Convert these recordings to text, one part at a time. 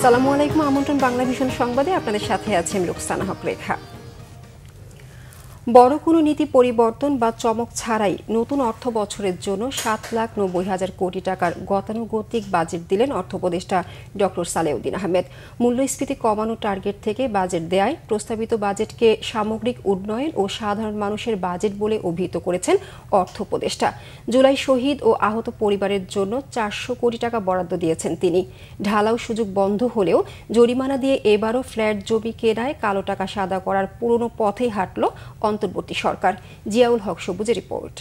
আসসালামু আলাইকুম, আমন্ত্রণ বাংলা ভিশন সংবাদে আপনাদের সাথে আছে আমি রুকসানা হক রেখা। বড় কোনো নীতি পরিবর্তন বা চমক ছাড়াই নতুন অর্থ বছরের জন্য 7,90,000 কোটি টাকার গতানুগতিক বাজেট দিলেন অর্থ উপদেষ্টা ডক্টর সালেউদ্দিন আহমেদ। মূল্যস্ফীতি কমানোর টার্গেট থেকে বাজেট দেয়ায় প্রস্তাবিত বাজেটকে সামগ্রিক উন্নয়ন ও সাধারণ মানুষের বাজেট বলে অভিহিত করেছেন অর্থ উপদেষ্টা। জুলাই শহীদ ও আহত পরিবারের জন্য 400 কোটি টাকা বরাদ্দ দিয়েছেন তিনি। ঢালাও সুযোগ বন্ধ হলেও জরিমানা দিয়ে এবারও ফ্ল্যাট জমি কেনায় কালো টাকা সাদা করার পুরনো পথেই হাঁটল অন্তর্বর্তী সরকার। জিয়াউল হক সবুজের রিপোর্ট।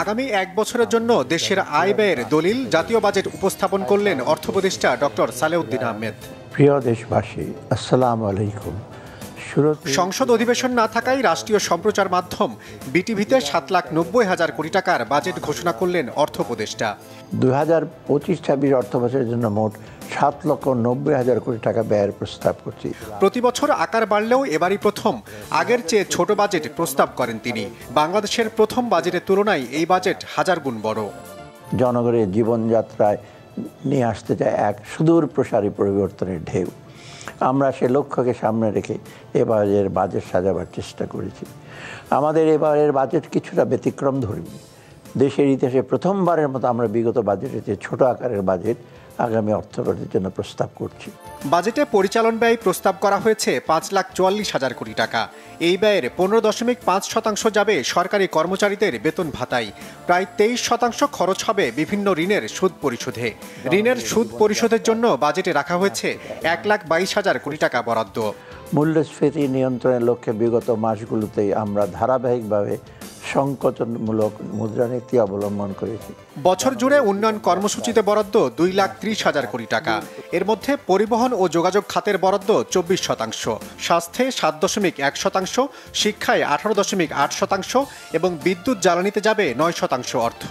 আগামী এক বছরের জন্য দেশের আয় ব্যয়ের দলিল জাতীয় বাজেট উপস্থাপন করলেন অর্থ উপদেষ্টা ডক্টর সালেউদ্দিন আহমেদ। প্রিয় দেশবাসী, আসসালামু আলাইকুম। সংসদ অধিবেশন না থাকায় রাষ্ট্রীয় সম্প্রচার মাধ্যম বিটিভিতে 7,90,000 কোটি টাকার বাজেট ঘোষণা করলেন অর্থ উপদেষ্টা। 2025-26 অর্থ বছরের জন্য মোট 7,90,000 কোটি টাকা ব্যয়ের প্রস্তাব করছি। প্রতি বছর আকার বাড়লেও এবারই প্রথম আগের চেয়ে ছোট বাজেট প্রস্তাব করেন তিনি। বাংলাদেশের প্রথম বাজেটের তুলনায় এই বাজেট 1000 গুণ বড়। জনগণের জীবনযাত্রায় নিয়ে আসতে চায় এক সুদূর প্রসারী পরিবর্তনের ঢেউ। আমরা সে লক্ষ্যকে সামনে রেখে এবারের বাজেট সাজাবার চেষ্টা করেছি। আমাদের এবারের বাজেট কিছুটা ব্যতিক্রম ধর্মী। দেশের ইতিহাসে প্রথমবারের মতো আমরা বিগত বাজেটের চেয়ে ছোট আকারের বাজেট আগামী অর্থবছরের জন্য প্রস্তাব করছি। বাজেটে পরিচালন ব্যয় প্রস্তাব করা হয়েছে 5,44,000 কোটি টাকা। এই ব্যয়ের 15.5% যাবে সরকারি কর্মচারীদের বেতন ভাতায়। প্রায় 23% খরচ হবে বিভিন্ন ঋণের সুদ পরিশোধে। ঋণের সুদ পরিশোধের জন্য বাজেটে রাখা হয়েছে 1,22,000 কোটি টাকা বরাদ্দ। মূল্যস্ফীতি নিয়ন্ত্রণের লক্ষ্যে বিগত মাসগুলোতেই আমরা ধারাবাহিকভাবে সংকোচনমূলক মুদ্রানীতি অবলম্বন করেছি। বছর জুড়ে উন্নয়ন কর্মসূচিতে বরাদ্দ 2,30,000 কোটি টাকা। এর মধ্যে পরিবহন ও যোগাযোগ খাতের বরাদ্দ 24%, স্বাস্থ্যে 7.1%, শিক্ষায় 18.8% এবং বিদ্যুৎ জ্বালানিতে যাবে 9% অর্থ।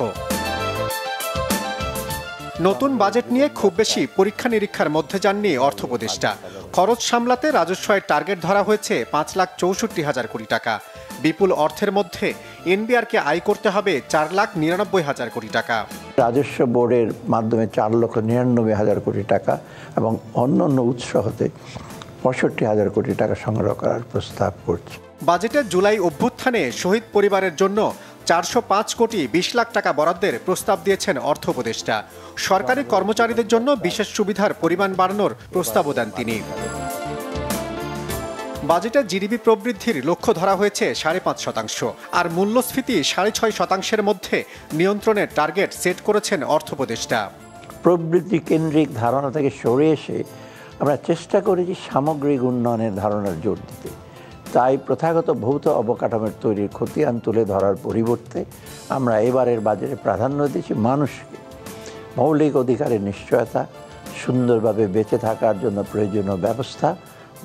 নতুন বাজেট নিয়ে খুব বেশি পরীক্ষা নিরীক্ষার মধ্যে যাননি অর্থ উপদেষ্টা। খরচ সামলাতে রাজস্ব আয়ের টার্গেট ধরা হয়েছে 5,64,000 কোটি টাকা। বিপুল অর্থের মধ্যে এনবিআরকে আয় করতে হবে 4,99,000 কোটি টাকা। রাজস্ব বোর্ডের মাধ্যমে 4,99,000 কোটি টাকা এবং অন্যান্য উৎস হতে 65,000 কোটি টাকা সংগ্রহ করার প্রস্তাব করছে। বাজেটের জুলাই অভ্যুত্থানে শহীদ পরিবারের জন্য 405 কোটি 20 লাখ টাকা বরাদ্দের প্রস্তাব দিয়েছেন অর্থ উপদেষ্টা। সরকারি কর্মচারীদের জন্য বিশেষ সুবিধার পরিমাণ বাড়ানোর প্রস্তাবও দেন তিনি। বাজেটে জিডিপি প্রবৃদ্ধির লক্ষ্য ধরা হয়েছে 5.5%, আর মূল্যস্ফীতি 6.5%-এর মধ্যে নিয়ন্ত্রণের টার্গেট সেট করেছেন অর্থ উপদেষ্টা। প্রবৃদ্ধি কেন্দ্রিক ধারণা থেকে সরে এসে আমরা চেষ্টা করেছি সামগ্রিক উন্নয়নের ধারণার জোর দিতে। তাই প্রথাগত ভৌত অবকাঠামোর তৈরির খতিয়ান তুলে ধরার পরিবর্তে আমরা এবারের বাজেটে প্রাধান্য দিয়েছি মানুষকে। মৌলিক অধিকারের নিশ্চয়তা, সুন্দরভাবে বেঁচে থাকার জন্য প্রয়োজনীয় ব্যবস্থা,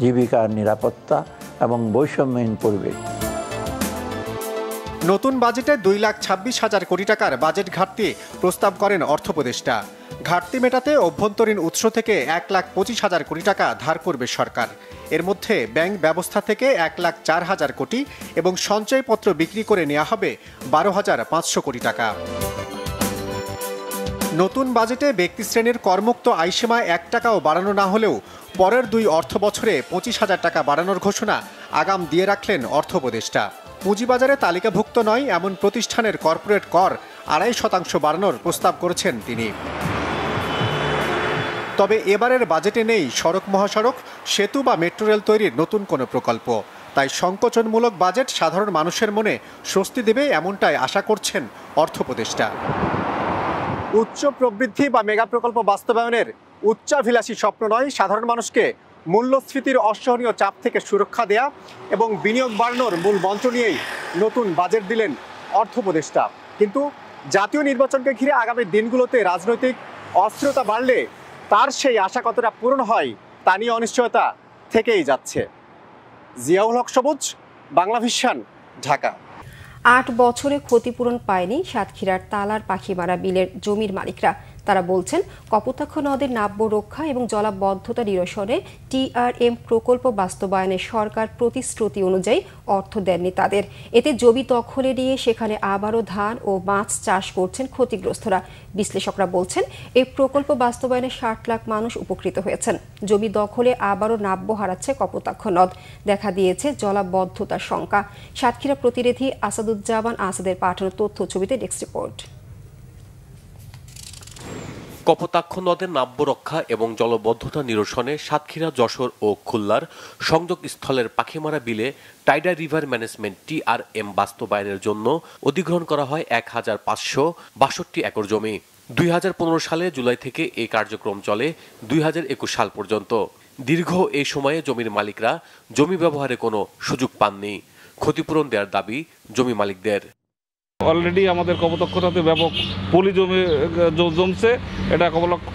জীবিকার নিরাপত্তা এবং বৈষম্যহীন পরিবেশ। নতুন বাজেটে 2,26,000 কোটি টাকার বাজেট ঘাটতি প্রস্তাব করেন অর্থ উপদেষ্টা। ঘাটতি মেটাতে অভ্যন্তরীণ উৎস থেকে 1,25,000 কোটি টাকা ধার করবে সরকার। এর মধ্যে ব্যাংক ব্যবস্থা থেকে 1,04,000 কোটি এবং সঞ্চয়পত্র বিক্রি করে নেওয়া হবে 12,500 কোটি টাকা। নতুন বাজেটে ব্যক্তি শ্রেণীর করমুক্ত আয়সীমা 1 টাকাও বাড়ানো না হলেও পরের 2 অর্থ বছরে 25,000 টাকা বাড়ানোর ঘোষণা আগাম দিয়ে রাখলেন অর্থ উপদেষ্টা। পুঁজিবাজারে তালিকাভুক্ত নয় এমন প্রতিষ্ঠানের কর্পোরেট কর 2.5% বাড়ানোর প্রস্তাব করেছেন তিনি। তবে এবারের বাজেটে নেই সড়ক মহাসড়ক, সেতু বা মেট্রো রেল তৈরির নতুন কোনো প্রকল্প। তাই সংকোচনমূলক বাজেট সাধারণ মানুষের মনে স্বস্তি দেবে এমনটাই আশা করছেন অর্থ উপদেষ্টা। উচ্চ প্রবৃদ্ধি বা মেগা প্রকল্প বাস্তবায়নের উচ্চাভিলাষী স্বপ্ন নয়, সাধারণ মানুষকে মূল্যস্ফীতির অসহনীয় চাপ থেকে সুরক্ষা দেয়া এবং বিনিয়োগ বাড়ানোর মূল মন্ত্র নিয়েই নতুন বাজেট দিলেন অর্থ উপদেষ্টা। কিন্তু জাতীয় নির্বাচনকে ঘিরে আগামী দিনগুলোতে রাজনৈতিক অস্থিরতা বাড়লে তার সেই আশা কতটা পূরণ হয় তা নিয়ে অনিশ্চয়তা থেকেই যাচ্ছে। জিয়াউল হক সবুজ, বাংলা ভিশন, ঢাকা। 8 বছরে ক্ষতিপূরণ পায়নি সাতক্ষীরার তালার পাখিমারা বিলের জমির মালিকরা। তারা বলছেন, কপোতাক্ষ নদের নাব্য রক্ষা এবং জলাবদ্ধতা নিরসনে TRM প্রকল্প বাস্তবায়নে সরকার প্রতিশ্রুতি অনুযায়ী অর্থ দেননি তাদের। এতে জমি দখলে নিয়ে সেখানে আবারও ধান ও মাছ চাষ করছেন ক্ষতিগ্রস্তরা। বিশ্লেষকরা বলছেন, এই প্রকল্প বাস্তবায়নে 60 লাখ মানুষ উপকৃত হয়েছেন। জমি দখলে আবারও নাব্য হারাচ্ছে কপোতাক্ষ নদ। দেখা দিয়েছে জলাবদ্ধতার শঙ্কা। সাতক্ষীরা প্রতিনিধি আসাদুজ্জামান আসাদের পাঠানো তথ্য ছবিতে ডেস্ক রিপোর্ট। কপোতাক্ষ নদের নাব্য রক্ষা এবং জলবদ্ধতা নিরসনে সাতক্ষীরা, যশোর ও খুলনার সংযোগস্থলের পাখিমারা বিলে টাইডাল রিভার ম্যানেজমেন্ট TRM বাস্তবায়নের জন্য অধিগ্রহণ করা হয় 1562 একর জমি। 2015 সালে জুলাই থেকে এই কার্যক্রম চলে 2021 সাল পর্যন্ত। দীর্ঘ এই সময়ে জমির মালিকরা জমি ব্যবহারে কোনো সুযোগ পাননি। ক্ষতিপূরণ দেওয়ার দাবি জমি মালিকদের। অলরেডি আমাদের কপোতাক্ষ নদে ব্যাপক পলি জমছে, এটা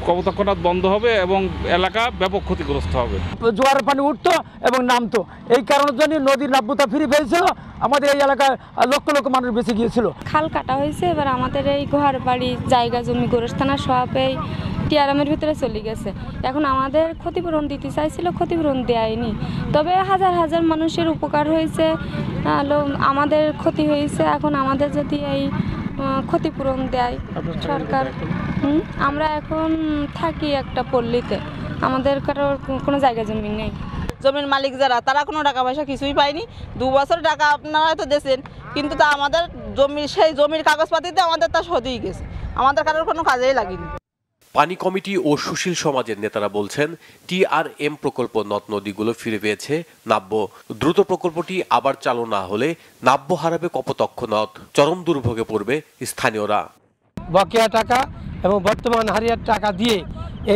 কপোতাক্ষ নদ বন্ধ হবে এবং এলাকা ব্যাপক ক্ষতিগ্রস্ত হবে। জোয়ারের পানি উঠতো এবং নামতো, এই কারণের জন্য নদীর নাব্যতা ফিরে পেয়েছিল। আমাদের এই এলাকায় লক্ষ লক্ষ মানুষ বেঁচে গিয়েছিল। খাল কাটা হয়েছে, এবার আমাদের এই ঘর বাড়ি জায়গা জমি গোরস্থানা সব এই TRM-এর ভিতরে চলে গেছে। এখন আমাদের ক্ষতিপূরণ দিতে চাইছিল, ক্ষতিপূরণ দেয়নি। তবে হাজার হাজার মানুষের উপকার হয়েছে, আমাদের ক্ষতি হয়েছে। এখন আমাদের যদি এই ক্ষতিপূরণ দেয় সরকার, আমরা এখন থাকি একটা পল্লীতে, আমাদের কারোর কোনো জায়গা জমি নেই। জমির মালিক যারা, তারা কোনো টাকা পয়সা কিছুই পায়নি। 2 বছর টাকা আপনারা হয়তো দিয়েছেন, কিন্তু তা আমাদের সেই জমির কাগজপাতিতে আমাদের তা সদিই গেছে, আমাদের কারোর কোনো কাজেই লাগেনি। পানি কমিটি ও সুশীল সমাজের নেতারা বলছেন, TRM প্রকল্প নদ নদীগুলো ফিরে পেয়েছে নাব্য। দ্রুত প্রকল্পটি আবার চালু না হলে নাব্য হারাবে কপোতাক্ষ নদ, চরম দুর্ভোগে পড়বে স্থানীয়রা। বকেয়া টাকা এবং বর্তমান হারিয়ার টাকা দিয়ে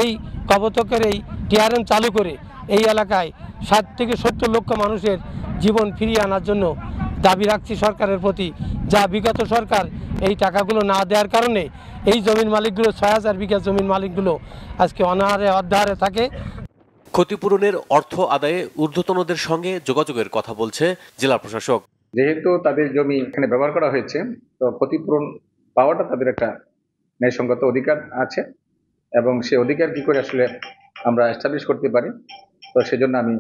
এই কপোতাক্ষের এই TRM চালু করে এই এলাকায় 60 থেকে 70 লক্ষ মানুষের জীবন ফিরিয়ে আনার জন্য দাবি রাখছি সরকারের প্রতি। যা বিগত সরকার এই টাকাগুলো না দেওয়ার কারণে এই জমির মালিকগুলো 6000 বিঘা জমির মালিকগুলো আজকে অনাহারে অর্ধাহারে থাকে। ক্ষতিপূরণের অর্থ আদায়ে ঊর্ধ্বতনদের সঙ্গে যোগাযোগের কথা বলছে জেলা প্রশাসক। যেহেতু তাদের জমি এখানে ব্যবহার করা হয়েছে, তো ক্ষতিপূরণ পাওয়াটা তাদের একটা ন্যায়সঙ্গত অধিকার আছে এবং সে অধিকার কি করে আসলে আমরা এস্টাবলিশ করতে পারি, তো সেজন্য আমি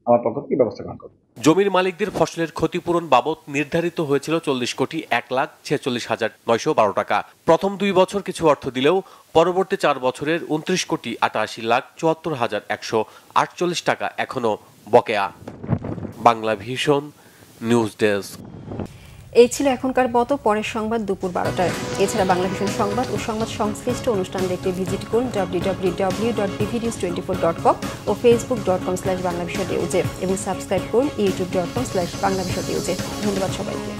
আমার পক্ষ থেকে ব্যবস্থা গ্রহণ করব। জমির মালিকদের ফসলের ক্ষতিপূরণ বাবদ নির্ধারিত হয়েছিল 40,46,912 টাকা। প্রথম 2 বছর কিছু অর্থ দিলেও পরবর্তী 4 বছরের 29,88,74,148 টাকা এখনো বকেয়া। Bangla vision news desk. এই ছিল এখনকার মতো, পরের সংবাদ দুপুর 12টায়। এছাড়া বাংলা ভিশন সংবাদ ও সংবাদ সংশ্লিষ্ট অনুষ্ঠান দেখতে ভিজিট করুন www.bvnews24.com ও facebook.com/বাংলাভিশননিউজে এবং সাবস্ক্রাইব করুন youtube.com/বাংলাভিশননিউজে। ধন্যবাদ সবাইকে।